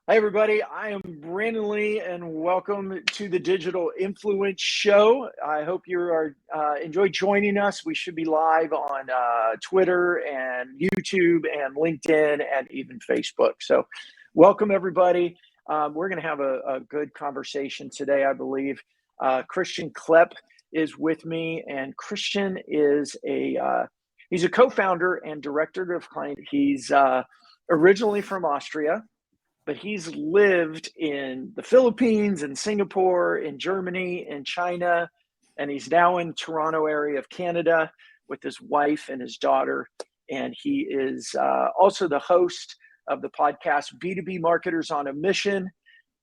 Hi, everybody. I am Brandon Lee, and welcome to the Digital Influence Show. I hope you are enjoy joining us. We should be live on Twitter and YouTube and LinkedIn and even Facebook. So, welcome everybody. We're going to have a good conversation today, I believe. Christian Klepp is with me, and Christian is he's a co-founder and director of client. He's originally from Austria, but he's lived in the Philippines, in Singapore, in Germany, in China, and he's now in Toronto area of Canada with his wife and his daughter. And he is also the host of the podcast B2B Marketers on a Mission.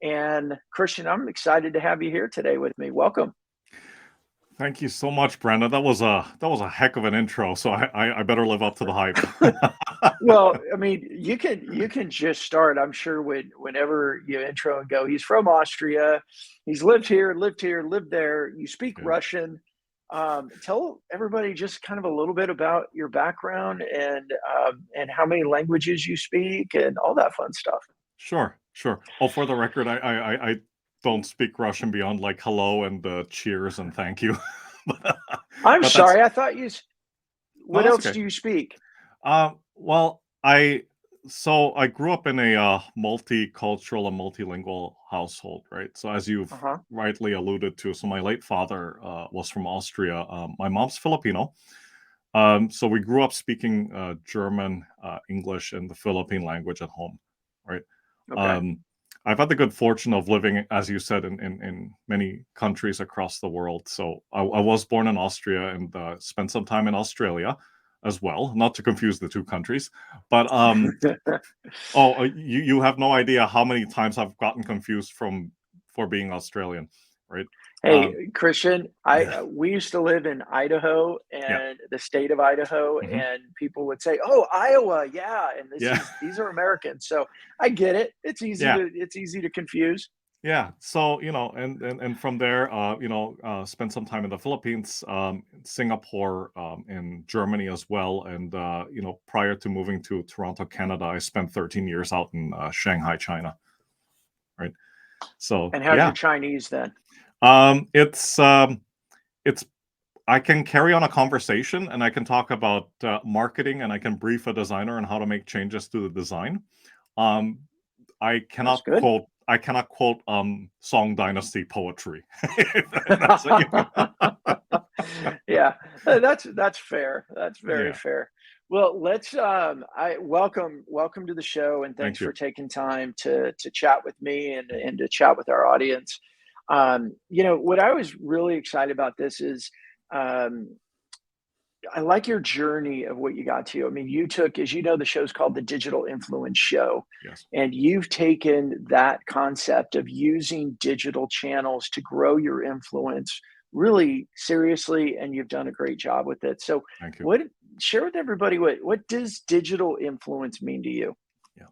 And Christian, I'm excited to have you here today with me. Welcome. Thank you so much, Brandon. That was a heck of an intro. So I better live up to the hype. Well, I mean, you can just start. I'm sure whenever you intro and go, he's from Austria, he's lived here, lived there. You speak Yeah. Russian. Tell everybody just kind of a little bit about your background and how many languages you speak and all that fun stuff. Sure. Oh, for the record, I don't speak Russian beyond like hello and cheers and thank you. I'm But sorry, I thought you. no, What that's else okay. do you speak? Well, I grew up in a multicultural and multilingual household, right? So as you've Uh-huh. rightly alluded to, so my late father was from Austria. My mom's Filipino. So we grew up speaking German, English, and the Philippine language at home, right? Okay. Um, I've had the good fortune of living, as you said, in many countries across the world. So I was born in Austria and spent some time in Australia as well, not to confuse the two countries. But you have no idea how many times I've gotten confused for being Australian, right? Hey, Christian, Yeah, we used to live in Idaho yeah, and the state of Idaho, hmm and people would say, "Oh, Iowa, yeah," and yeah, these are Americans. So I get it. yeah. It's easy to confuse. Yeah, so and from there, spent some time in the Philippines, Singapore, in Germany as well, and prior to moving to Toronto, Canada, I spent 13 years out in Shanghai, China. Right, so And how's your yeah, Chinese then? um, it's um, it's I can carry on a conversation and I can talk about marketing and I can brief a designer on how to make changes to the design. Um, I That's cannot good. quote Song Dynasty poetry. If that's what you mean. Yeah, that's fair. That's very Yeah, fair. Well, let's I welcome to the show, and thanks thank for you. taking time to chat with me and to chat with our audience. What I was really excited about this is um, I like your journey of what you got to. I mean, you took, as you know, the show's called the Digital Influence Show, Yes, and you've taken that concept of using digital channels to grow your influence really seriously, and you've done a great job with it. So, thank you. what share with everybody what does digital influence mean to you? Yeah.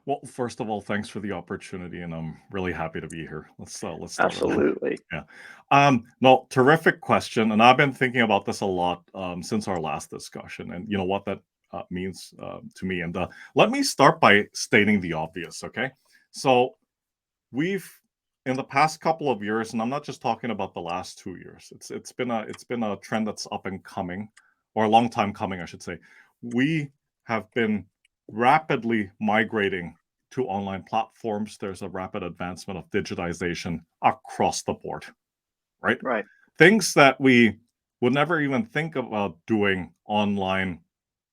Well, first of all, thanks for the opportunity, and I'm really happy to be here. Let's start with that. Absolutely. Yeah. No, terrific question, and I've been thinking about this a lot since our last discussion, and you know what that means to me. And let me start by stating the obvious. Okay, so we've in the past couple of years, and I'm not just talking about the last 2 years. It's been a trend that's up and coming, or a long time coming, I should say. We have been rapidly migrating to online platforms. There's a rapid advancement of digitization across the board, right? Right. Things that we would never even think about doing online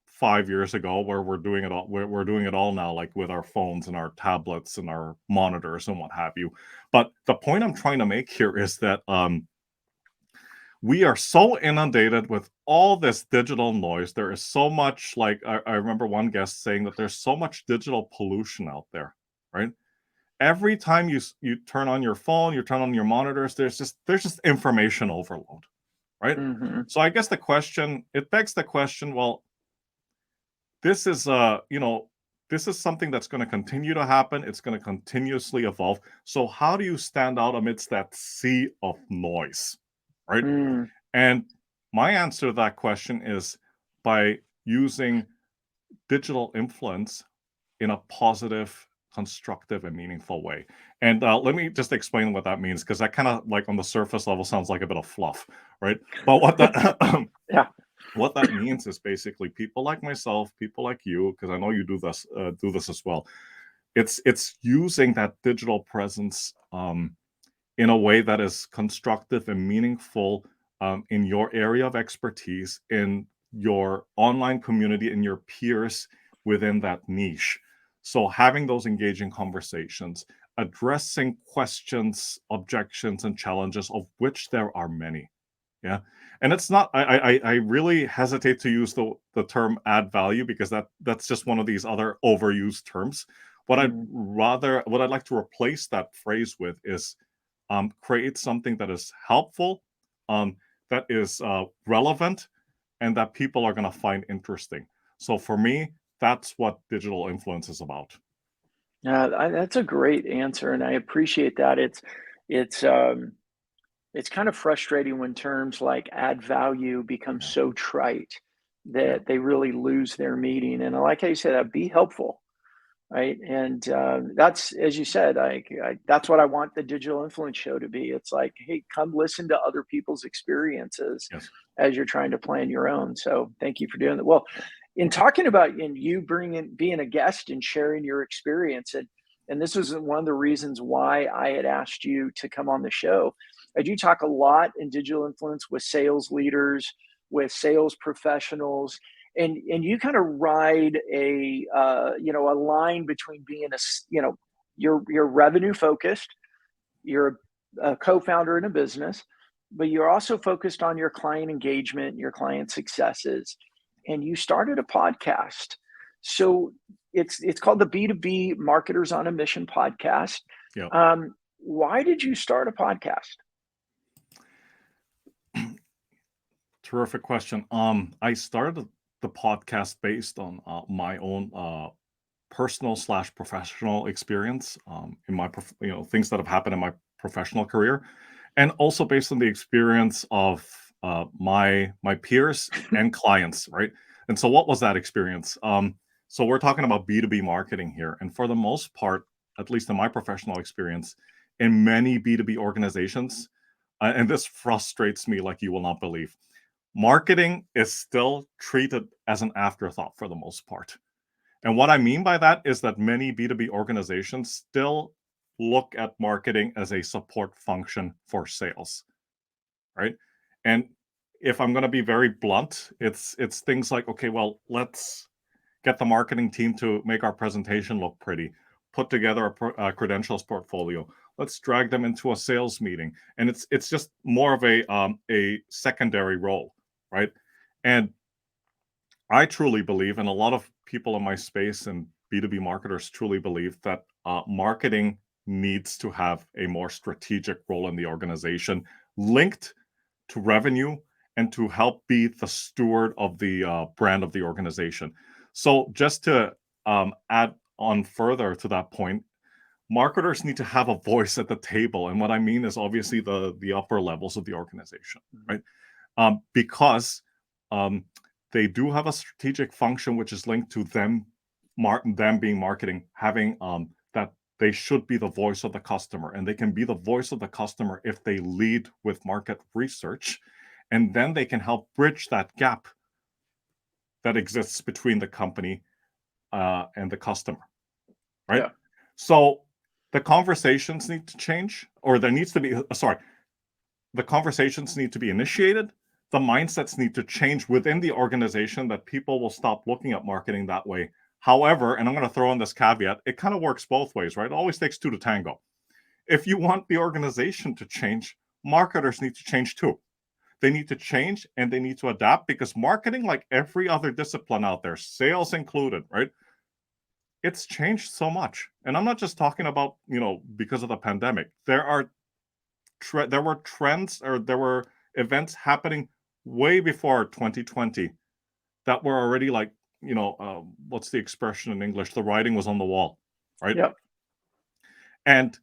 5 years ago, where we're doing it all now, like with our phones and our tablets and our monitors and what have you. But the point I'm trying to make here is that we are so inundated with all this digital noise. There is so much, like I remember one guest saying that there's so much digital pollution out there, right? Every time you turn on your phone, you turn on your monitors, there's just information overload, right? Hmm. So I guess it begs the question, well, this is this is something that's going to continue to happen. It's going to continuously evolve. So how do you stand out amidst that sea of noise, right? Mm. And my answer to that question is by using digital influence in a positive constructive and meaningful way. And let me just explain what that means, because that kind of like on the surface level sounds like a bit of fluff, right? But what that Yeah. what that means is basically people like myself, people like you, because I know you do this as well. It's using that digital presence in a way that is constructive and meaningful in your area of expertise, in your online community, in your peers within that niche. So having those engaging conversations, addressing questions, objections, and challenges, of which there are many. Yeah. And it's not, I really hesitate to use the term add value, because that's just one of these other overused terms. What I'd like to replace that phrase with is create something that is helpful, that is relevant, and that people are going to find interesting. So for me, that's what digital influence is about. That's a great answer, and I appreciate that. It's kind of frustrating when terms like add value become Yeah. so trite Yeah. that they really lose their meaning. And I like how you said that, be helpful, right? And that's, as you said, that's what I want the Digital Influence Show to be. It's like, hey, come listen to other people's experiences Yes. as you're trying to plan your own. So thank you for doing that. Well, in talking about and you being a guest and sharing your experience, and this was one of the reasons why I had asked you to come on the show. I do talk a lot in digital influence with sales leaders, with sales professionals, and you kind of ride a line between being you're revenue focused, you're a co-founder in a business, but you're also focused on your client engagement, your client successes, and you started a podcast. So it's called the B2B Marketers on a Mission podcast. Yeah. Why did you start a podcast? Terrific question. I started the podcast based on my own personal/professional experience in my things that have happened in my professional career, and also based on the experience of my peers and clients, right? And so, what was that experience? So we're talking about B2B marketing here, and for the most part, at least in my professional experience, in many B2B organizations, and this frustrates me like you will not believe, marketing is still treated as an afterthought for the most part. And what I mean by that is that many B2B organizations still look at marketing as a support function for sales, right? And if I'm going to be very blunt, it's things like, okay, well, let's get the marketing team to make our presentation look pretty, put together a credentials portfolio. Let's drag them into a sales meeting, and it's just more of a secondary role, right? And I truly believe, and a lot of people in my space and B2B marketers truly believe, that marketing needs to have a more strategic role in the organization, linked to revenue and to help be the steward of the brand of the organization. So just to add on further to that point, marketers need to have a voice at the table. And what I mean is obviously the upper levels of the organization, right? Because they do have a strategic function which is linked to them being marketing, having that they should be the voice of the customer, and they can be the voice of the customer if they lead with market research, and then they can help bridge that gap that exists between the company and the customer, right? Yeah. So the conversations need to change, or there needs to be the conversations need to be initiated. The mindsets need to change within the organization, that people will stop looking at marketing that way. However, and I'm going to throw in this caveat, it kind of works both ways, right? It always takes two to tango. If you want the organization to change, marketers need to change too. They need to change and they need to adapt, because marketing, like every other discipline out there, sales included, right? It's changed so much. And I'm not just talking about, because of the pandemic. There were trends, or there were events happening way before 2020 that were already like, what's the expression in English? The writing was on the wall, right? Yep. And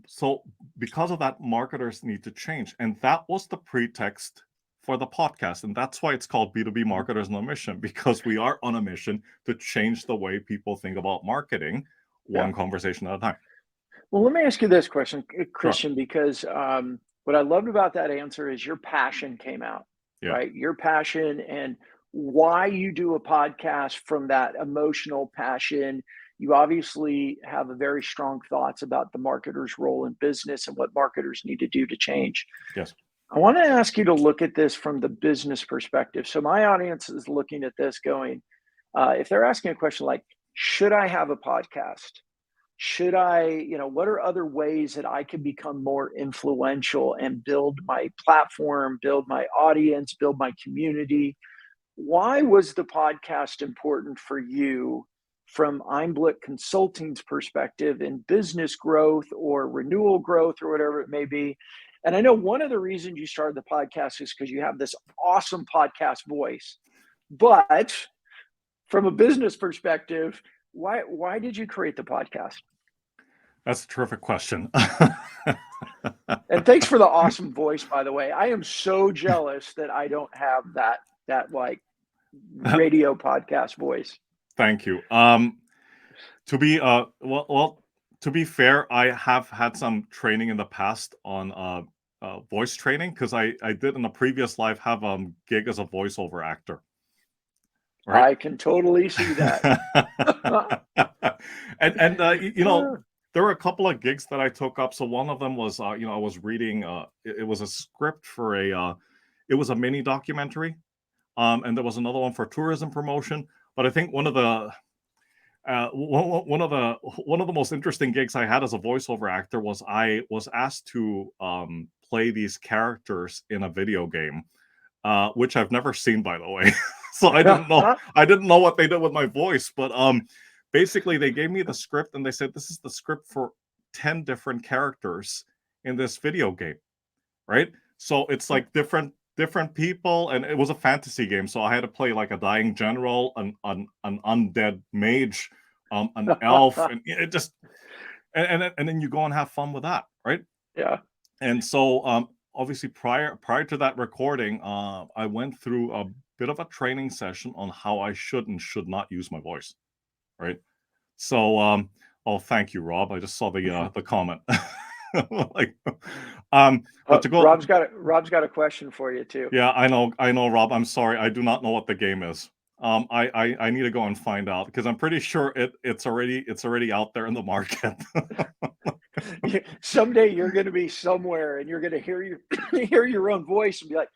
so because of that, marketers need to change. And that was the pretext for the podcast. And that's why it's called B2B Marketers on a Mission, because we are on a mission to change the way people think about marketing one conversation at a time. Well, let me ask you this question, Sure. Christian, because what I loved about that answer is your passion came out, Yeah. right? Your passion and why you do a podcast from that emotional passion. You obviously have a very strong thoughts about the marketer's role in business and what marketers need to do to change. Yes. I want to ask you to look at this from the business perspective. So my audience is looking at this going, if they're asking a question like, should I have a podcast? Should I, what are other ways that I can become more influential and build my platform, build my audience, build my community? Why was the podcast important for you from Einblick Consulting's perspective in business growth or renewal growth or whatever it may be? And I know one of the reasons you started the podcast is because you have this awesome podcast voice. But from a business perspective, why did you create the podcast? That's a terrific question. And thanks for the awesome voice, by the way. I am so jealous that I don't have that like radio podcast voice. Thank you. To be to be fair, I have had some training in the past on voice training because I did in a previous life have a gig as a voiceover actor. Right? I can totally see that. and there were a couple of gigs that I took up. So one of them was I was reading it was a script for it was a mini documentary, and there was another one for tourism promotion. But I think one of the most interesting gigs I had as a voiceover actor was I was asked to play these characters in a video game, which I've never seen, by the way. So I didn't know what they did with my voice, but basically they gave me the script and they said, this is the script for 10 different characters in this video game, right? So it's like different people, and it was a fantasy game, so I had to play like a dying general, an undead mage, an elf, and it just and then you go and have fun with that, right? Yeah. And so obviously prior to that recording, I went through a bit of a training session on how I should and should not use my voice, right? So thank you, Rob. I just saw the comment. Like, but to go, Rob's got a question for you too. Yeah, I know, Rob. I'm sorry, I do not know what the game is. I need to go and find out because I'm pretty sure it's already out there in the market. Someday you're going to be somewhere and you're going to hear your own voice and be like,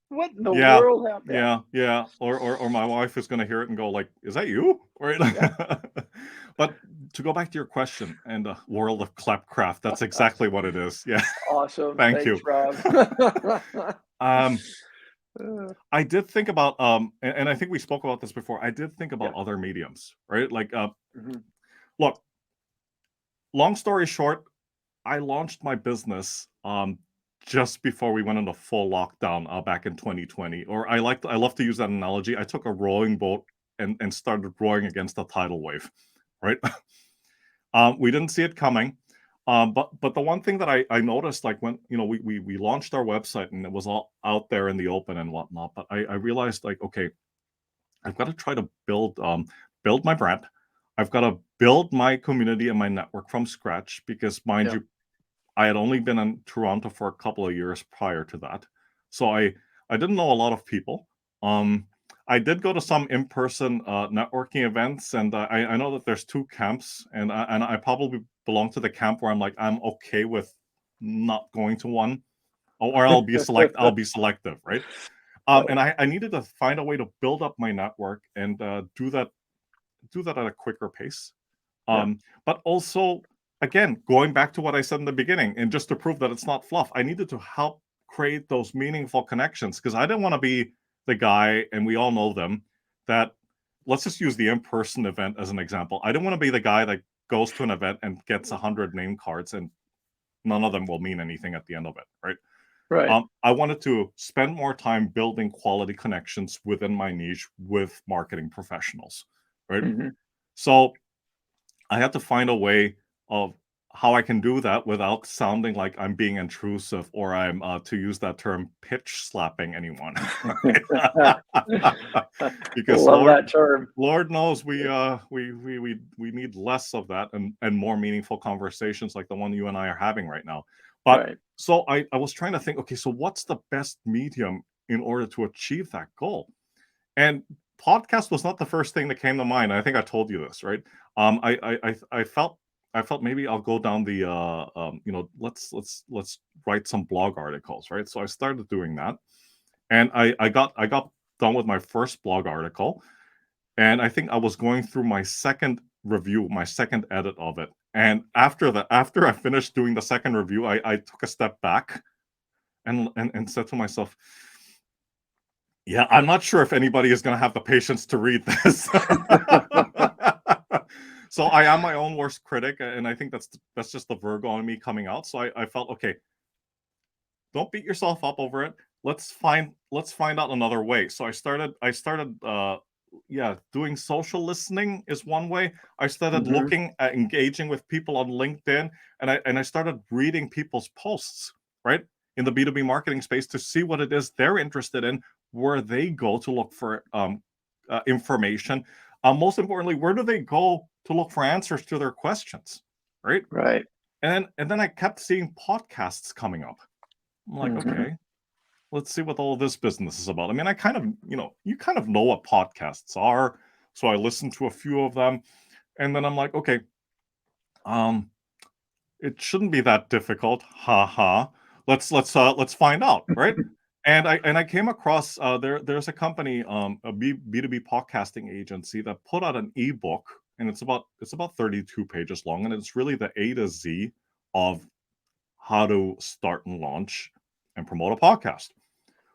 what in the world happened? Yeah. Or my wife is going to hear it and go like, is that you? Right. Yeah. But to go back to your question and the world of Kleppcraft, that's exactly what it is. Yeah. Awesome. Thanks, you, Rob. I did think about and I think we spoke about this before. I did think about other mediums, right? Like look, long story short, I launched my business just before we went into full lockdown back in 2020. Or I love to use that analogy. I took a rowing boat and started rowing against a tidal wave, right? We didn't see it coming. But the one thing that I noticed, like when we launched our website and it was all out there in the open and whatnot, but I realized like, okay, I've got to try to build my brand. I've got to build my community and my network from scratch because, mind you, I had only been in Toronto for a couple of years prior to that, so I didn't know a lot of people. I did go to some in-person networking events, and I know that there's two camps, and I probably belong to the camp where I'm okay with not going to one, or I'll be selective, right? And I needed to find a way to build up my network and do that at a quicker pace. But also, again, going back to what I said in the beginning, and just to prove that it's not fluff, I needed to help create those meaningful connections because I didn't want to be the guy, and we all know them, that let's just use the in-person event as an example. I didn't want to be the guy that goes to an event and gets 100 name cards and none of them will mean anything at the end of it, right? Right. I wanted to spend more time building quality connections within my niche with marketing professionals, right? So I had to find a way of how I can do that without sounding like I'm being intrusive or I'm, to use that term, pitch slapping anyone. Because Love that term. Lord knows we need less of that and more meaningful conversations like the one you and I are having right now. But Right. so I was trying to think, okay, so what's the best medium in order to achieve that goal? And podcast was not the first thing that came to mind. I think I told you this, right? I felt maybe I'll go down the let's write some blog articles, right? So I started doing that, and I got done with my first blog article, and I think I was going through my second review, my second edit of it. And after I finished doing the second review, I took a step back and said to myself, yeah, I'm not sure if anybody is going to have the patience to read this. So I am my own worst critic, and I think that's just the Virgo in me coming out. So I felt, okay, don't beat yourself up over it. Let's find out another way. So I started doing social listening is one way. I started looking at engaging with people on LinkedIn, and I started reading people's posts, right, in the B2B marketing space to see what it is they're interested in, where they go to look for information. Most importantly, where do they go to look for answers to their questions, right? Right. And then I kept seeing podcasts coming up. I'm like, okay, let's see what all of this business is about. I mean, I kind of, you kind of know what podcasts are. So I listened to a few of them, and then I'm like, okay, it shouldn't be that difficult. Ha ha. Let's find out, right? And I came across there's a company, a B2B podcasting agency that put out an ebook, and it's about 32 pages long, and it's really the A to Z of how to start and launch and promote a podcast.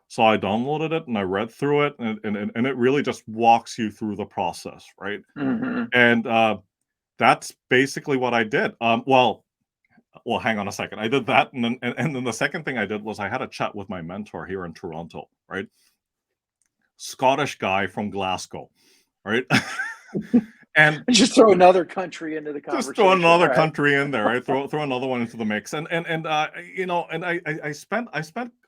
So I downloaded it and I read through it, and it really just walks you through the process, right? And that's basically what I did. Well, hang on a second. I did that, and then the second thing I did was I had a chat with my mentor here in Toronto, right? Scottish guy from Glasgow, right? And just throw another country into the conversation. Just throw another country in there, right? Throw another one into the mix, and I spent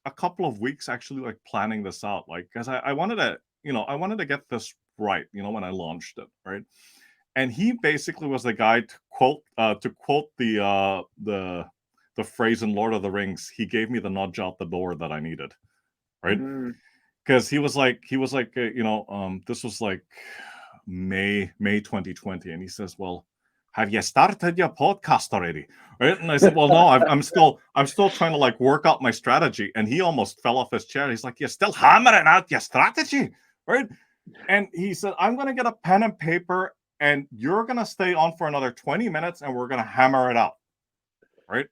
a couple of weeks actually like planning this out, like because I wanted to get this right, when I launched it, right? And he basically was the guy to quote the phrase in Lord of the Rings. He gave me the nudge out the door that I needed, right? Because he was like this was like May 2020, and he says, well, have you started your podcast already, right? And I said, well, no, I'm still trying to like work out my strategy. And he almost fell off his chair. He's like, you're still hammering out your strategy, right? And he said, I'm going to get a pen and paper, and you're going to stay on for another 20 minutes, and we're going to hammer it out, right?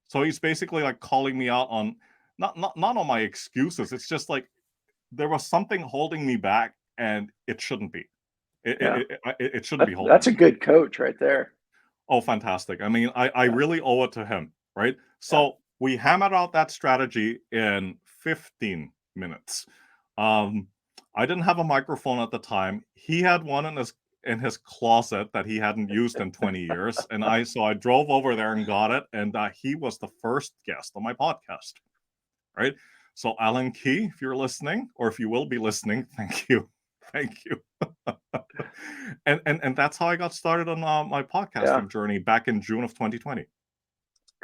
So he's basically like calling me out on not on my excuses. It's just like there was something holding me back, and it shouldn't be. It shouldn't be holding. That's a good coach right there. Oh, fantastic. I mean, I really owe it to him, right? So we hammered out that strategy in 15 minutes. I didn't have a microphone at the time. He had one in his closet that he hadn't used in 20 years. And I drove over there and got it. And he was the first guest on my podcast, right? So Alan Key, if you're listening, or if you will be listening, thank you. Thank you. and that's how I got started on my podcasting journey back in June of 2020.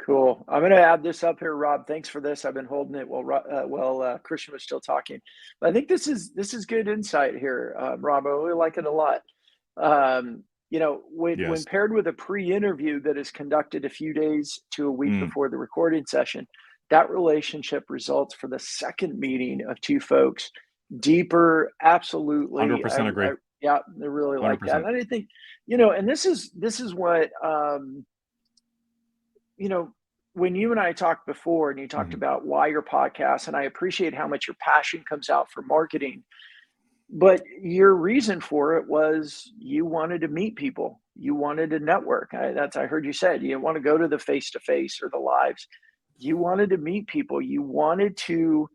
Cool. I'm going to add this up here, Rob. Thanks for this. I've been holding it while Christian was still talking. But I think this is good insight here, Rob. I really like it a lot. When paired with a pre-interview that is conducted a few days to a week before the recording session, that relationship results for the second meeting of two folks deeper. Absolutely. 100% agree. I really like 100%. That. And I think, and this is what, when you and I talked before and you talked about why your podcast, and I appreciate how much your passion comes out for marketing, but your reason for it was you wanted to meet people. You wanted to network. I heard you said you didn't want to go to the face-to-face or the lives. You wanted to meet people. You wanted to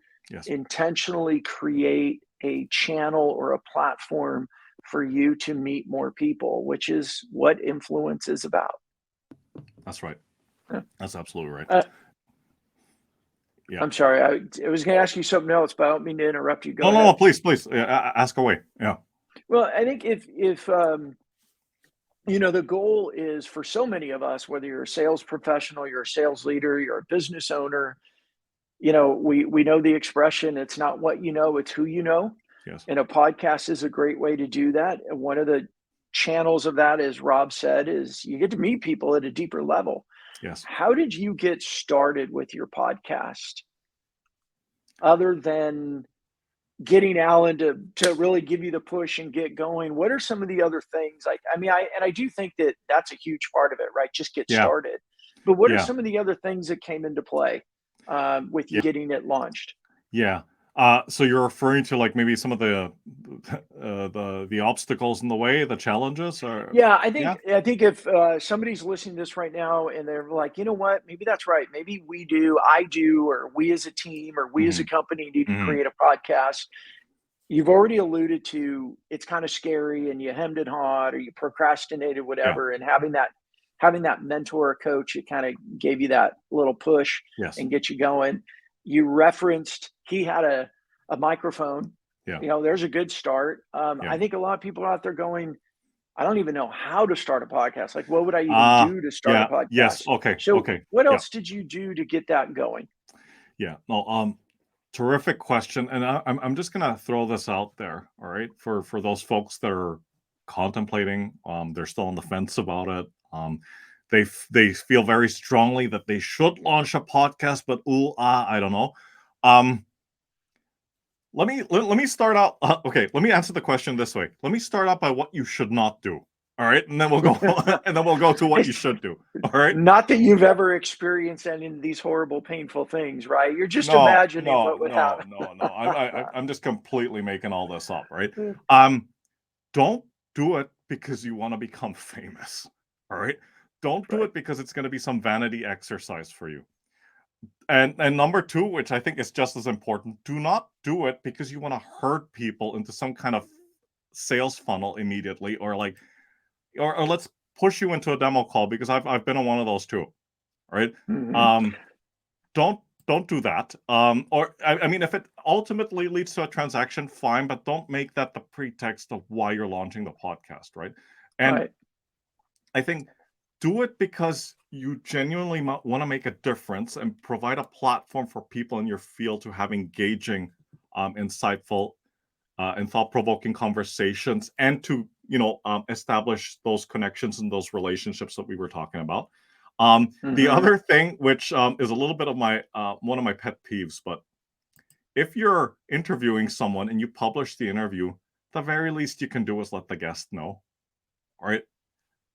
intentionally create a channel or a platform for you to meet more people, which is what influence is about. That's right. That's absolutely right. Uh, Yeah. I'm sorry. I was going to ask you something else, but I don't mean to interrupt you. Go No, ahead. please, ask away. Yeah. Well, I think if the goal is for so many of us, whether you're a sales professional, you're a sales leader, you're a business owner, we know the expression, it's not what you know, it's who you know. Yes. And a podcast is a great way to do that. And one of the channels of that, as Rob said, is you get to meet people at a deeper level. Yes. How did you get started with your podcast other than getting Alan to really give you the push and get going? What are some of the other things? I do think that that's a huge part of it, right? Just get Yeah. started. But what are Yeah. some of the other things that came into play with you Yeah. getting it launched? Yeah. So you're referring to like maybe some of the obstacles in the way, the challenges, or Yeah, yeah. I think if somebody's listening to this right now and they're like, you know what, maybe that's right. Maybe I do, or we as a team, or we as a Hmm. company need to Hmm. create a podcast. You've already alluded to it's kind of scary and you hemmed and hawed or you procrastinated, Yeah. whatever. And having that mentor or coach, it kind of gave you that little push Yes. and get you going. You referenced he had a microphone. Yeah. There's a good start. Yeah. I think a lot of people out there going, I don't even know how to start a podcast. Like, what would I even Ah. do to start a Yeah. Yes. podcast? Okay. So, Okay. what Yeah. else did you do to get that going? Yeah. No. Terrific question, and I'm just gonna throw this out there. All right, for those folks that are contemplating, they're still on the fence about it. They feel very strongly that they should launch a podcast, but I don't know. Um, let me start out. Okay, let me answer the question this way. Let me start out by what you should not do. All right, and then we'll go and then we'll go to what you should do. All right. Not that you've ever experienced any of these horrible, painful things, right? You're just No, imagining what would happen. no. I'm just completely making all this up, right? Mm, Don't do it because you want to become famous. All right. Don't do right. it because it's going to be some vanity exercise for you. And number two, which I think is just as important, do not do it because you want to herd people into some kind of sales funnel immediately, or like, or let's push you into a demo call, because I've been on one of those too. Right. Mhm. Um, don't don't do that. Or I mean, if it ultimately leads to a transaction, fine, but don't make that the pretext of why you're launching the podcast, right? And Right. I think do it because you genuinely want to make a difference and provide a platform for people in your field to have engaging, insightful, and thought-provoking conversations, and to establish those connections and those relationships that we were talking about. The Mhm. other thing, which is a little bit of my one of my pet peeves, but if you're interviewing someone and you publish the interview, the very least you can do is let the guest know. All right,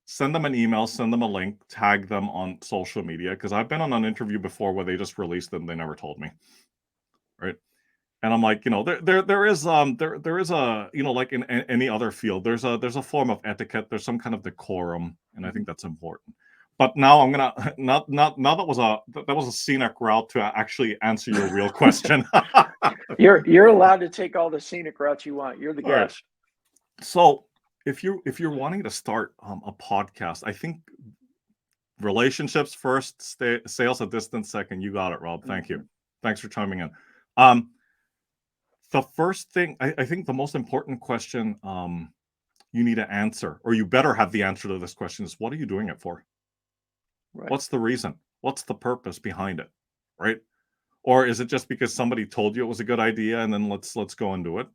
send them an email, send them a link, tag them on social media, because I've been on an interview before where they just released it and they never told me. Right. And I'm like, there is a, like in any other field, there's a form of etiquette, there's some kind of decorum, and I Mhm. think that's important. But now I'm gonna not now that was a scenic route to actually answer your real question. You're allowed to take all the scenic routes you want. You're the All right. guest. So if you're wanting to start a podcast, I think relationships first, sales a distant second. You got it, Rob. Thank you. Mhm. Thanks for chiming in. Um, the first thing, I think the most important question you need to answer, or you better have the answer to this question, is what are you doing it for? Right. What's the reason? What's the purpose behind it? Right? Or is it just because somebody told you it was a good idea and then let's go and do it?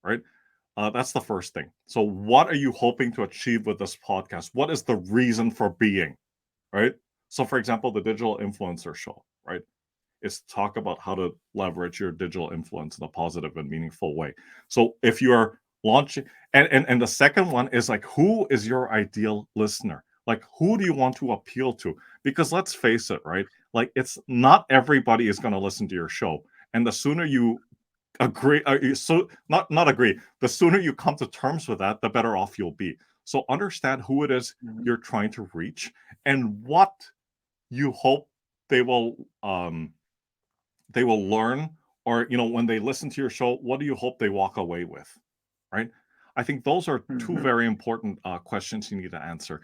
Right? That's the first thing. So what are you hoping to achieve with this podcast? What is the reason for being? Right? So for example, the digital influencer show, right, is talk about how to leverage your digital influence in a positive and meaningful way. So if you're launching, and the second one is like, who is your ideal listener? Like, who do you want to appeal to? Because let's face it, right? Like, it's not everybody is going to listen to your show, and the sooner you agree, so not agree, the sooner you come to terms with that, the better off you'll be. So understand who it is Mhm. you're trying to reach and what you hope they will learn, or when they listen to your show, what do you hope they walk away with, right? I think those are two Mhm. very important questions you need to answer.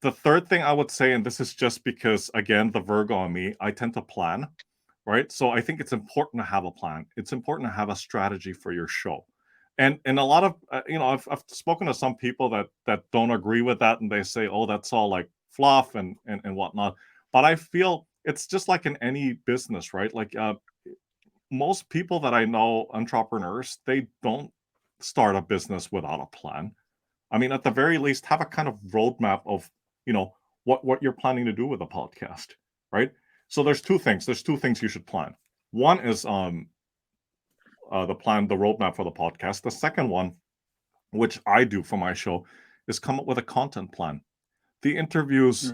The third thing I would say, and this is just because, again, the Virgo on me, I tend to plan, right? So I think it's important to have a plan. It's important to have a strategy for your show. And a lot of I've spoken to some people that don't agree with that, and they say, oh, that's all like fluff and whatnot. But I feel it's just like in any business, right? Like most people that I know, entrepreneurs, they don't start a business without a plan. I mean, at the very least, have a kind of roadmap of, what you're planning to do with a podcast, right? So there's two things. There's two things you should plan. One is the roadmap for the podcast. The second one, which I do for my show, is come up with a content plan. The interviews,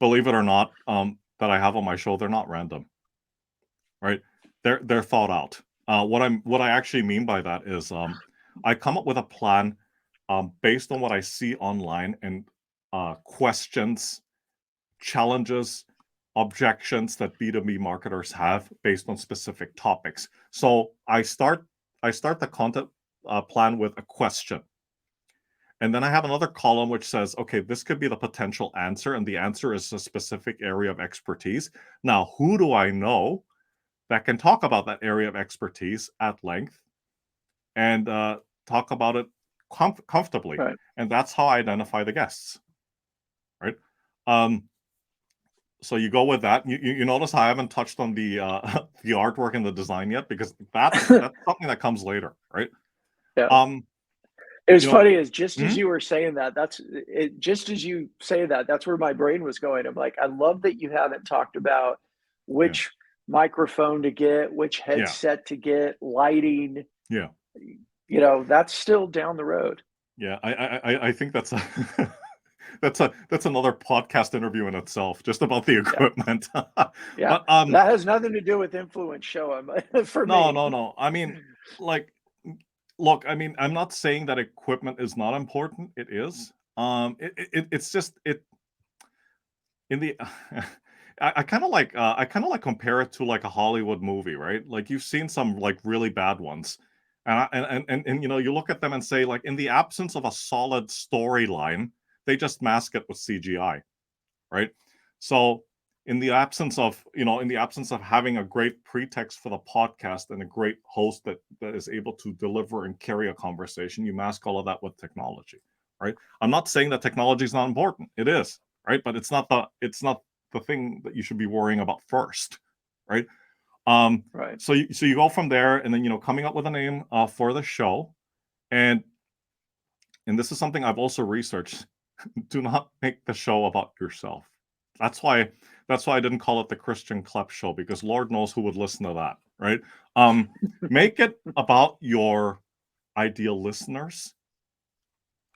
believe it or not, that I have on my show, they're not random, right? They're thought out. What I actually mean by that is I come up with a plan based on what I see online and questions, challenges, objections that B2B marketers have based on specific topics. So I start the content plan with a question. And then I have another column which says, okay, this could be the potential answer, and the answer is a specific area of expertise. Now, who do I know that can talk about that area of expertise at length and talk about it comfortably? Right. And that's how I identify the guests, right? So you go with that. You notice I haven't touched on the the artwork and the design yet, because that's something that comes later, right? Yeah. It was funny, is just as Mhm. you were saying that, that's it. Just as you say that, that's where my brain was going. I'm like, I love that you haven't talked about which microphone to get, which headset to get, lighting. Yeah. That's still down the road. Yeah. I think that's a that's another podcast interview in itself, just about the equipment. Yeah. But That has nothing to do with Influence Show for me. no. I mean, like, look, I mean, I'm not saying that equipment is not important. It is. It's just in the I kind of like compare it to like a Hollywood movie, right? Like, you've seen some like really bad ones, and you look at them and say, like, in the absence of a solid storyline, they just mask it with CGI, right? So in the absence of having a great pretext for the podcast and a great host that is able to deliver and carry a conversation, you mask all of that with technology, right? I'm not saying that technology is not important. It is, right? But it's not the thing that you should be worrying about first, right? Right. So you go from there, and then coming up with a name for the show, and this is something I've also researched. Do not make the show about yourself. That's why I didn't call it the Christian Klepp Show, because Lord knows who would listen to that, right? Make it about your ideal listeners,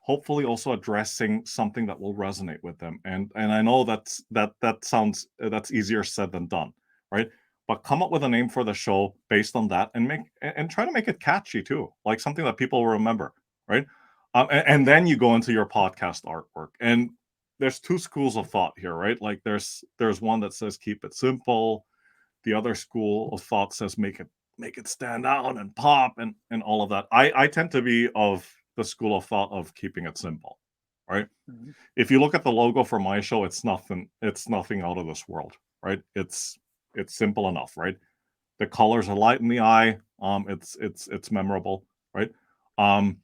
hopefully also addressing something that will resonate with them. And I know that's easier said than done, right? But come up with a name for the show based on that, and try to make it catchy too, like something that people will remember, right? And then you go into your podcast artwork, and there's two schools of thought here, right? Like, there's one that says keep it simple. The other school of thought says make it stand out and pop and all of that. I tend to be of the school of thought of keeping it simple, right? Mm-hmm. If you look at the logo for my show, it's nothing out of this world, right? It's simple enough, right? The colors are light in the eye. It's memorable, right? And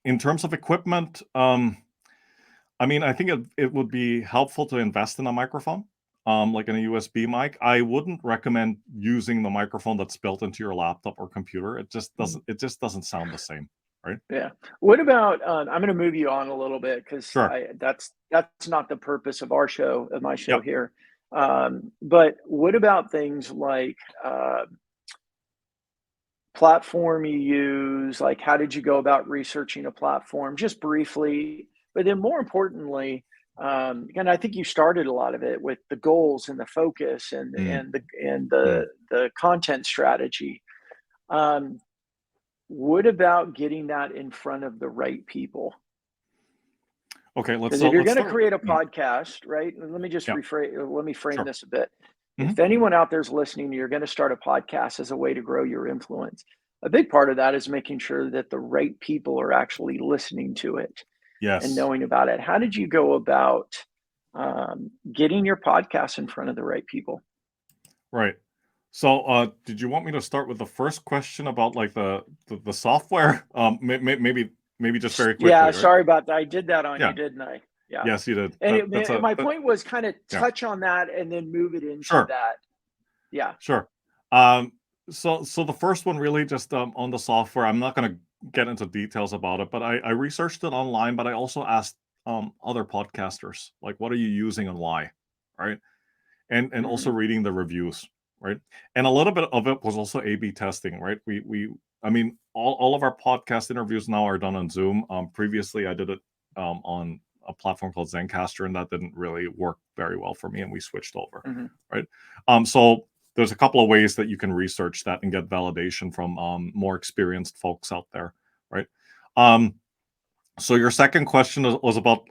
in terms of equipment, I mean, I think it would be helpful to invest in a microphone, like in a USB mic. I wouldn't recommend using the microphone that's built into your laptop or computer. It just doesn't sound the same, right? Yeah. What about? I'm going to move you on a little bit, because Sure. that's not the purpose of my show Yep. here. But what about things like platform you use? Like, how did you go about researching a platform? Just briefly, but then more importantly, and I think you started a lot of it with the goals and the focus and Mm, the content strategy. Um, what about getting that in front of the right people? Okay, Because if you're let's going to start. create a podcast, right? Let me just Yeah, let me frame sure. this a bit. Mhm. If anyone out there's listening, you're going to start a podcast as a way to grow your influence. A big part of that is making sure that the right people are actually listening to it. and Yes. knowing about it. How did you go about getting your podcast in front of the right people? Right. So, did you want me to start with the first question about like the software? Maybe just very Yeah, quickly, right? sorry about that. I did that on you, Yeah. didn't I? Yeah. Yes, you did. And my That, point was kind of yeah. touch on that and then move it into Sure. that. Yeah. Sure. Um, so the first one really just on the software. I'm not going to get into details about it, but I researched it online, but I also asked other podcasters like, what are you using and why, right? And also Mm-hmm. reading the reviews, right? And a little bit of it was also A/B testing, right? I mean, all of our podcast interviews now are done on Zoom. Previously, I did it on a platform called Zencaster, and that didn't really work very well for me, and we switched over, Mm-hmm. right? So there's a couple of ways that you can research that and get validation from more experienced folks out there, right? Um, so your second question was about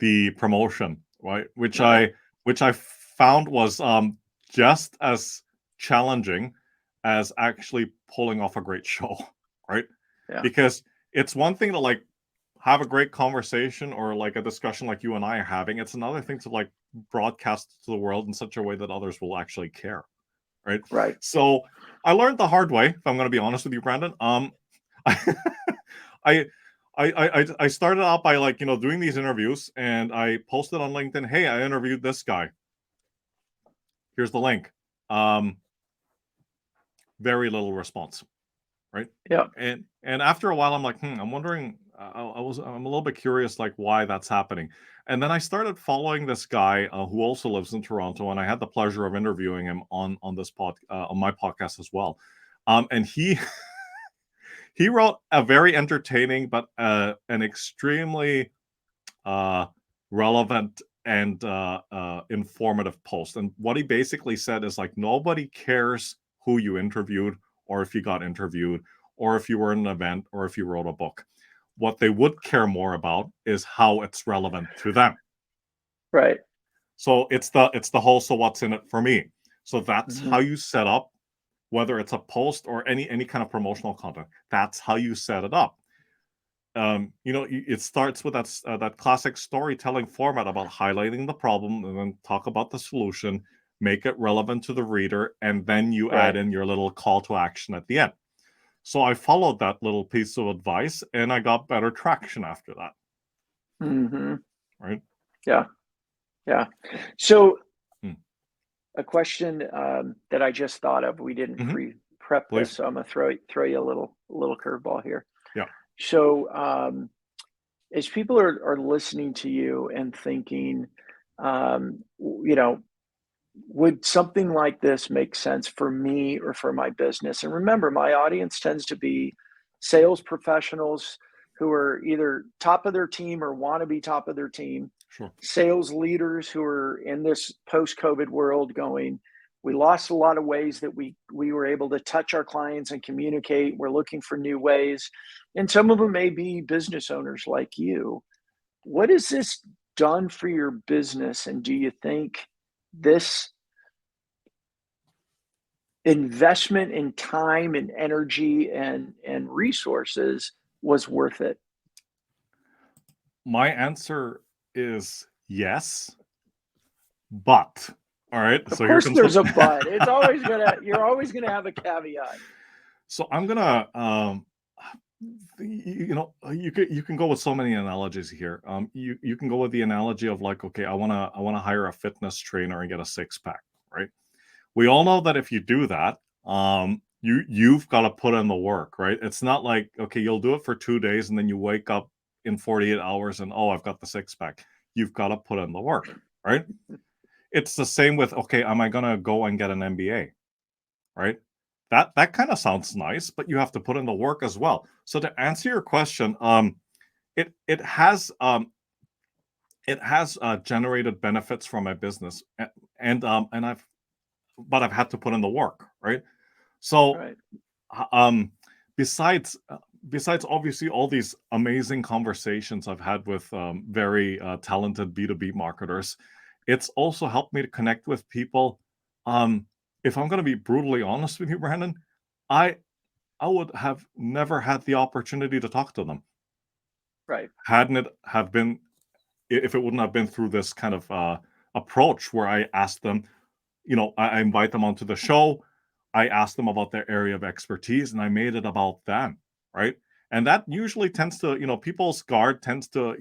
the promotion, right? Right. Which I found was just as challenging as actually pulling off a great show, right? Yeah. Because it's one thing to like have a great conversation or like a discussion like you and I are having. It's another thing to like broadcast to the world in such a way that others will actually care, right? Right. So I learned the hard way, if I'm going to be honest with you, Brandon. I, I I started out by like doing these interviews, and I posted on LinkedIn, "Hey, I interviewed this guy. Here's the link." Um, very little response, right? Yeah. And after a while, I'm like, I'm wondering. I'm a little bit curious, like why that's happening. And then I started following this guy who also lives in Toronto, and I had the pleasure of interviewing him on this on my podcast as well. And he wrote a very entertaining but an extremely relevant and informative post. And what he basically said is like nobody cares who you interviewed or if you got interviewed or if you were in an event or if you wrote a book. What they would care more about is how it's relevant to them. Right. So it's the whole so what's in it for me. So that's Mm-hmm. how you set up whether it's a post or any kind of promotional content. That's how you set it up. It starts with that classic storytelling format about highlighting the problem and then talk about the solution, make it relevant to the reader, and then you add Right. in your little call to action at the end. So I followed that little piece of advice, and I got better traction after that. Mm-hmm. Right? Yeah. Yeah. So Hmm. a question that I just thought of, we didn't Mm-hmm. prep this, Please. so I'm gonna throw you a little curveball here. Yeah. So as people are listening to you and thinking, you know, would something like this make sense for me or for my business? And remember, my audience tends to be sales professionals who are either top of their team or want to be top of their team, Sure. sales leaders who are in this post-COVID world going, we lost a lot of ways that we were able to touch our clients and communicate. We're looking for new ways. And some of them may be business owners like you. What has this done for your business? And do you think this investment in time and energy and resources was worth it? My answer is yes, but all right. Of So here course comes the. there's a but. It's always gonna you're always gonna have a caveat. So I'm gonna you can go with so many analogies here. You can go with the analogy of like, okay, I wanna hire a fitness trainer and get a six pack, right? We all know that if you do that, you've got to put in the work, right? It's not like okay, you'll do it for 2 days and then you wake up in 48 hours and oh, I've got the six pack. You've got to put in the work, right? It's the same with okay, am I gonna go and get an MBA, right? That kind of sounds nice, but you have to put in the work as well. So to answer your question, it has generated benefits from my business, and I've had to put in the work, right? So Right. um, besides besides obviously all these amazing conversations I've had with very talented B2B marketers, it's also helped me to connect with people. Um, if I'm going to be brutally honest with you, Brandon, I I would have never had the opportunity to talk to them. Right. Hadn't it have been, if it wouldn't have been through this kind of approach where I asked them, I invite them onto the show, I ask them about their area of expertise, and I made it about them, right? And that usually tends to, people's guard tends to,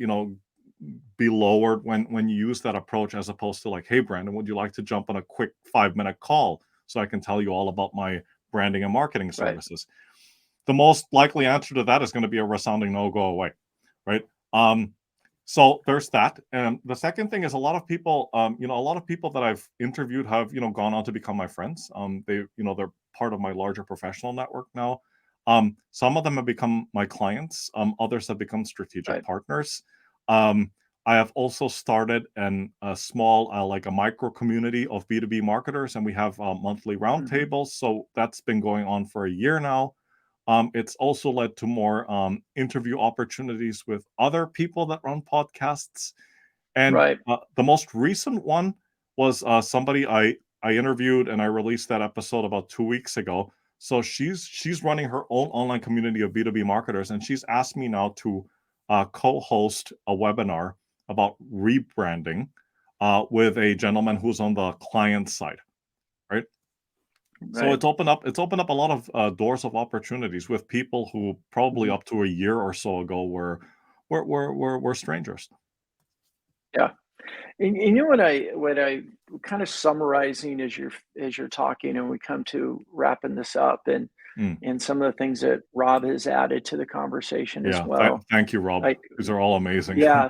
be lowered when you use that approach, as opposed to like, hey, Brandon, would you like to jump on a quick 5-minute call so I can tell you all about my branding and marketing Right. services? The most likely answer to that is going to be a resounding no, go away, right? So there's that. And the second thing is, a lot of people, a lot of people that I've interviewed have, gone on to become my friends. They're part of my larger professional network now. Some of them have become my clients. Others have become strategic Right. partners. I have also started a small, like a micro community of B2B marketers, and we have monthly roundtables. So that's been going on for a year now. It's also led to more interview opportunities with other people that run podcasts. And Right. the most recent one was somebody I interviewed, and I released that episode about 2 weeks ago. So she's running her own online community of B2B marketers, and she's asked me now to co-host a webinar about rebranding with a gentleman who's on the client side, right? So Right. it's opened up a lot of doors of opportunities with people who probably Mhm. up to a year or so ago were strangers. Yeah. And you know what I kind of summarizing as you're talking, and we come to wrapping this up, Mm. and some of the things that Rob has added to the conversation as Yeah, well. thank you, Rob. Like, These are all amazing. yeah,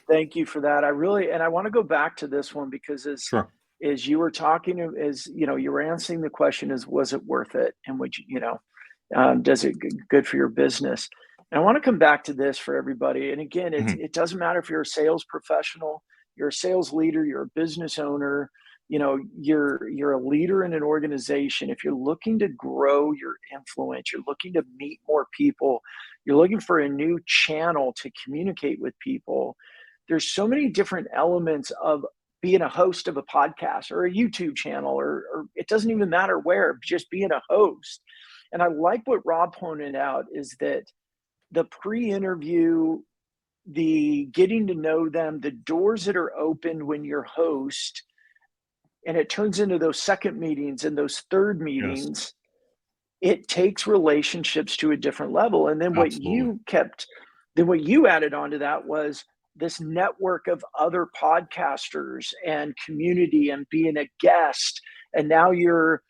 thank you for that. I want to go back to this one because Sure. as you were talking, as you were answering the question, is was it worth it, and would does it good for your business? And I want to come back to this for everybody. And again, Mhm. it doesn't matter if you're a sales professional, you're a sales leader, you're a business owner, you're a leader in an organization. If you're looking to grow your influence, you're looking to meet more people, you're looking for a new channel to communicate with people. There's so many different elements of being a host of a podcast or a YouTube channel, or it doesn't even matter where, just being a host. And I like what Rob pointed out is that the pre-interview, the getting to know them, the doors that are opened when you're host, and it turns into those second meetings and those third Yes, meetings, it takes relationships to a different level. And absolutely. then what you added onto that was this network of other podcasters and community and being a guest. And now you're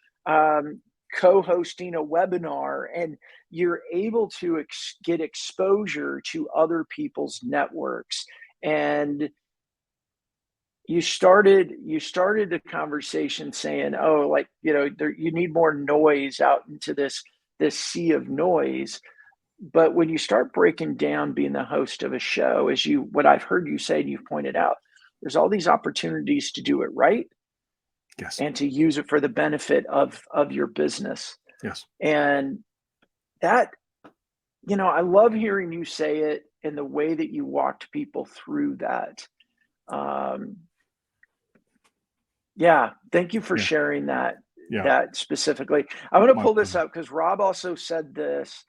co-hosting a webinar, and you're able to get exposure to other people's networks. And you started the conversation saying, oh, like, you need more noise out into this sea of noise. But when you start breaking down being the host of a show, what I've heard you say and you've pointed out, there's all these opportunities to do it right Yes, and to use it for the benefit of your business. yes. And that, I love hearing you say it in the way that you walked people through that. um, Yeah, thank you for Yeah, sharing that yeah. that specifically. I'm gonna My pull this pleasure. up because Rob also said this,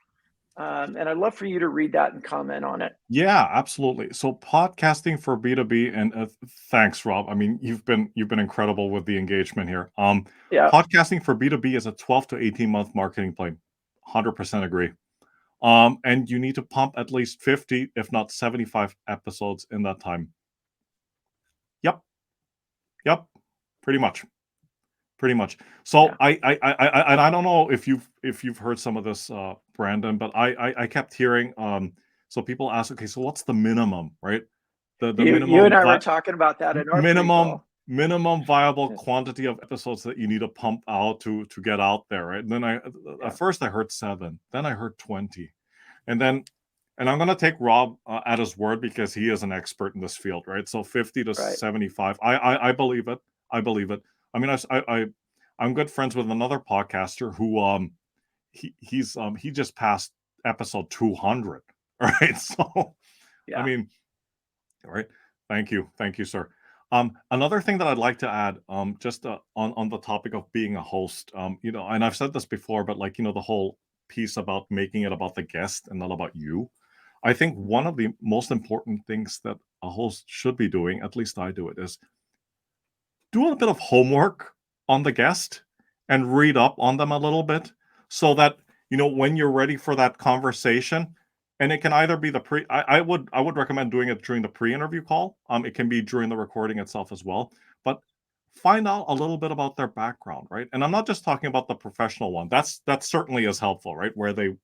and I'd love for you to read that and comment on it. Yeah, absolutely. So podcasting for B2B, and thanks, Rob. I mean, you've been incredible with the engagement here. Yeah, Podcasting for B2B is a 12 to 18-month marketing plan. 100% agree. And you need to pump at least 50, if not 75 episodes in that time. Yep, yep, pretty much. Pretty much. So yeah, and I don't know if you've heard some of this, Brandon, but I kept hearing, so people ask, okay, so what's the minimum, right? The you and minimum I were talking about that in our minimum pre-call. minimum viable Yeah, quantity of episodes that you need to pump out to get out there, right? And then at yeah, first I heard 7, then I heard 20, and then and I'm gonna take Rob at his word because he is an expert in this field, right? So 50 to right, 75, I believe it. I believe it. I mean, I'm good friends with another podcaster who he just passed episode 200, right? So I yeah, mean, all right. Thank you, sir. Another thing that I'd like to add, just on the topic of being a host, and I've said this before, but like the whole piece about making it about the guest and not about you. I think one of the most important things that a host should be doing, at least I do it, is do a bit of homework on the guest and read up on them a little bit so that, when you're ready for that conversation, and it can either be I would recommend doing it during the pre-interview call. It can be during the recording itself as well, but find out a little bit about their background, right? And I'm not just talking about the professional one. That certainly is helpful, right? Where they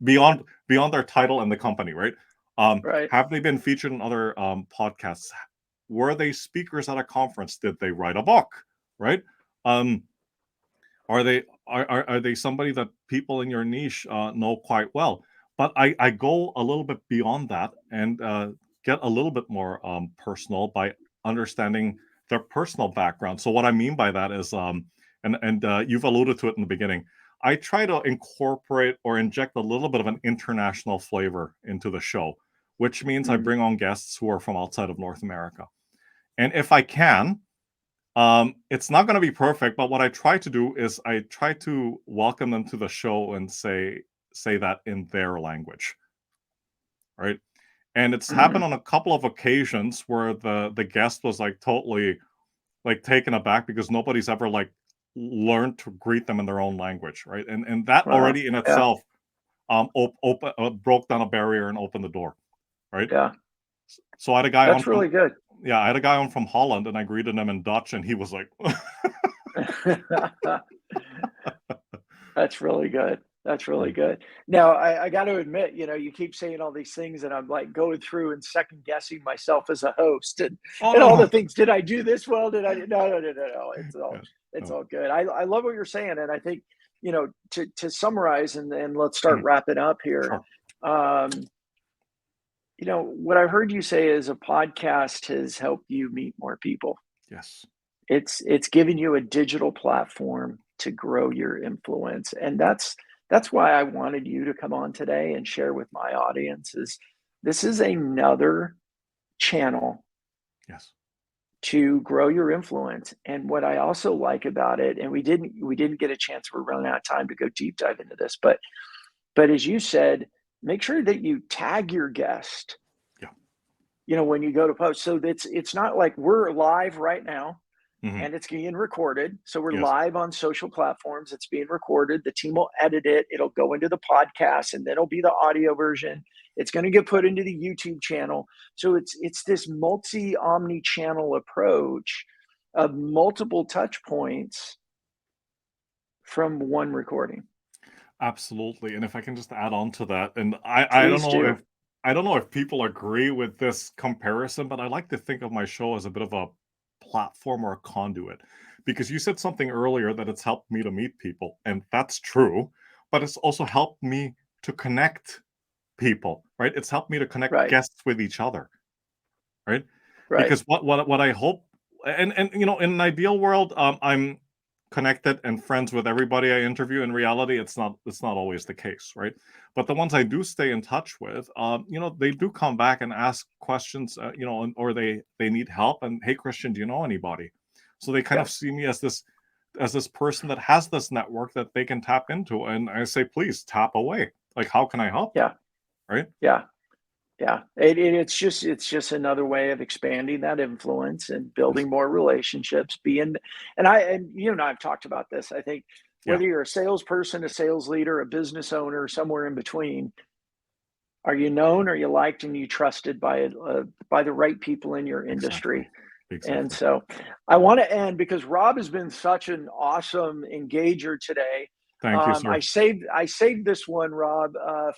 beyond their title and the company, right? Right. Have they been featured in other podcasts? Were they speakers at a conference? Did they write a book? Right? Are they somebody that people in your niche know quite well? But I go a little bit beyond that and get a little bit more personal by understanding their personal background. So what I mean by that is, and you've alluded to it in the beginning, I try to incorporate or inject a little bit of an international flavor into the show, which means I bring on guests who are from outside of North America. And if I can, it's not going to be perfect, but what I try to do is I try to welcome them to the show and say that in their language, right? And it's happened on a couple of occasions where the guest was like totally like taken aback because nobody's ever like learned to greet them in their own language, right? And that Wow. already in itself broke down a barrier and opened the door, right? Yeah. So I had a guy That's really good. I had a guy on from Holland, and I greeted him in Dutch, and he was like, That's really good. That's really good. Now, I got to admit, you keep saying all these things, and I'm like going through and second guessing myself as a host, and, "Oh and all the no, things. Did I do this well? Did I? No, no, no, no, no. yeah, It's no, all good. I love what you're saying, and I think to summarize and let's start mhm, wrapping up here. sure, Um, what I heard you say is a podcast has helped you meet more people. yes, It's given you a digital platform to grow your influence, and that's why I wanted you to come on today and share with my audience is this is another channel yes, to grow your influence. And what I also like about it, and we didn't get a chance, we're running out of time to go deep dive into this, but as you said, make sure that you tag your guest, yeah, when you go to post. So it's not like we're live right now mhm, and it's being recorded. So we're yes, live on social platforms. It's being recorded. The team will edit it. It'll go into the podcast, and then it'll be the audio version. It's going to get put into the YouTube channel. So it's this omni-channel approach of multiple touch points from one recording. absolutely. And if I can just add on to that, and I don't Please know do. if people agree with this comparison, but I like to think of my show as a bit of a platform or a conduit, because you said something earlier that it's helped me to meet people, and that's true, but it's also helped me to connect people, right? It's helped me to connect Right. guests with each other, right? Right. Because what I hope, and in an ideal world, I'm connected and friends with everybody I interview. In reality, it's not always the case, right? But the ones I do stay in touch with, they do come back and ask questions, or they need help. And hey, Christian, do you know anybody? So they kind Yeah. of see me as this person that has this network that they can tap into, and I say, please tap away. Like, how can I help you? Yeah. Right? Yeah. Yeah, it's just another way of expanding that influence and Yes. building more relationships. And you and I have talked about this. I think Yeah. whether you're a salesperson, a sales leader, a business owner, somewhere in between, are you known, are you liked, and you trusted by the right people in your Exactly. industry? And Exactly. so, I want to end because Rob has been such an awesome engager today. Thank you, I sir. saved this one, Rob,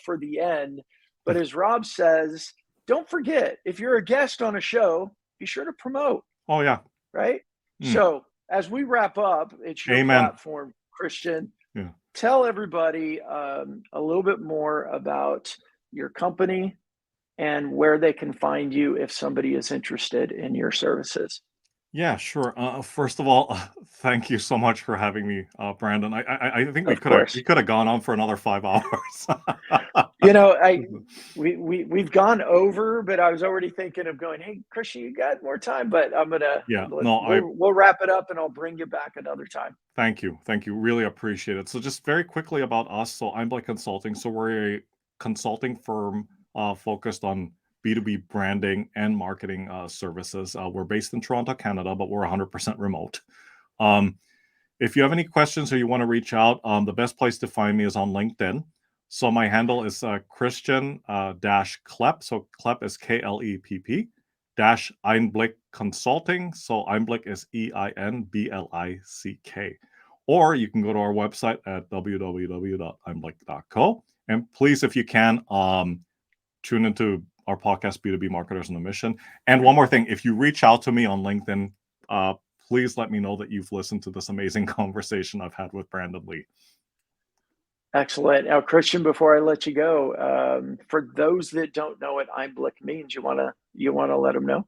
for the end. But as Rob says, don't forget if you're a guest on a show, be sure to promote. Oh yeah. Right. Mm. So as we wrap up, it's your Amen. platform, Christian. Yeah. Tell everybody a little bit more about your company and where they can find you if somebody is interested in your services. Yeah, sure. First of all, thank you so much for having me, Brandon. I think we Of could have course. gone on for another 5 hours. You know, I we've gone over, but I was already thinking of going, "Hey, Christian, you got more time?" But Yeah, no, we'll wrap it up, and I'll bring you back another time. thank you, really appreciate it. So just very quickly about us. So I'm like consulting. So we're a consulting firm focused on B2B branding and marketing services. We're based in Toronto, Canada, but we're 100% remote. If you have any questions or you want to reach out, the best place to find me is on LinkedIn. So my handle is Christian-Klepp. So Klepp is Klepp -Einblick Consulting. So Einblick is EINBLICK. Or you can go to our website at www.einblick.co. And please, if you can, tune into our podcast, B2B Marketers on a Mission. And one more thing, if you reach out to me on LinkedIn, please let me know that you've listened to this amazing conversation I've had with Brandon Lee. Excellent. Now, Christian, before I let you go, for those that don't know what Einblick means, you wanna let them know?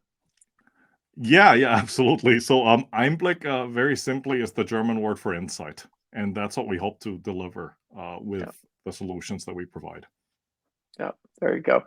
Yeah, absolutely. So Einblick, very simply, is the German word for insight. And that's what we hope to deliver with the solutions that we provide. Yeah, there you go.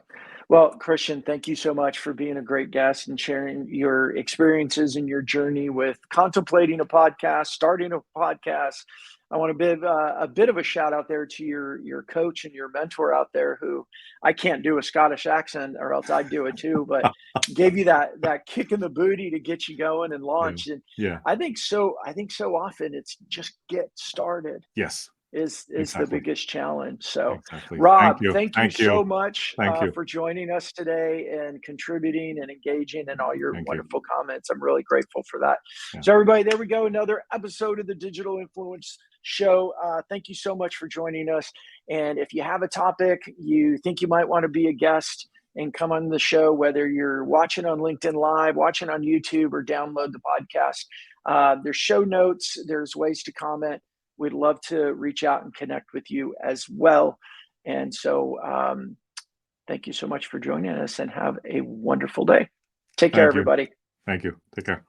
Well, Christian, thank you so much for being a great guest and sharing your experiences and your journey with contemplating a podcast, starting a podcast. I want to give a bit of a shout out there to your coach and your mentor out there, who I can't do a Scottish accent, or else I'd do it too, but gave you that kick in the booty to get you going and launch. And I think so often it's just get started. Yes. Is exactly. the biggest challenge. So exactly. Rob, thank you so much you. for joining us today and contributing and engaging in all your Thank wonderful comments. I'm really grateful for that. Yeah. So everybody, there we go. Another episode of the Digital Influence Show. Thank you so much for joining us. And if you have a topic you think you might want to be a guest and come on the show, whether you're watching on LinkedIn Live, watching on YouTube, or download the podcast, there's show notes, there's ways to comment. We'd love to reach out and connect with you as well. And so thank you so much for joining us, and have a wonderful day. Take care, everybody. Thank you. Take care.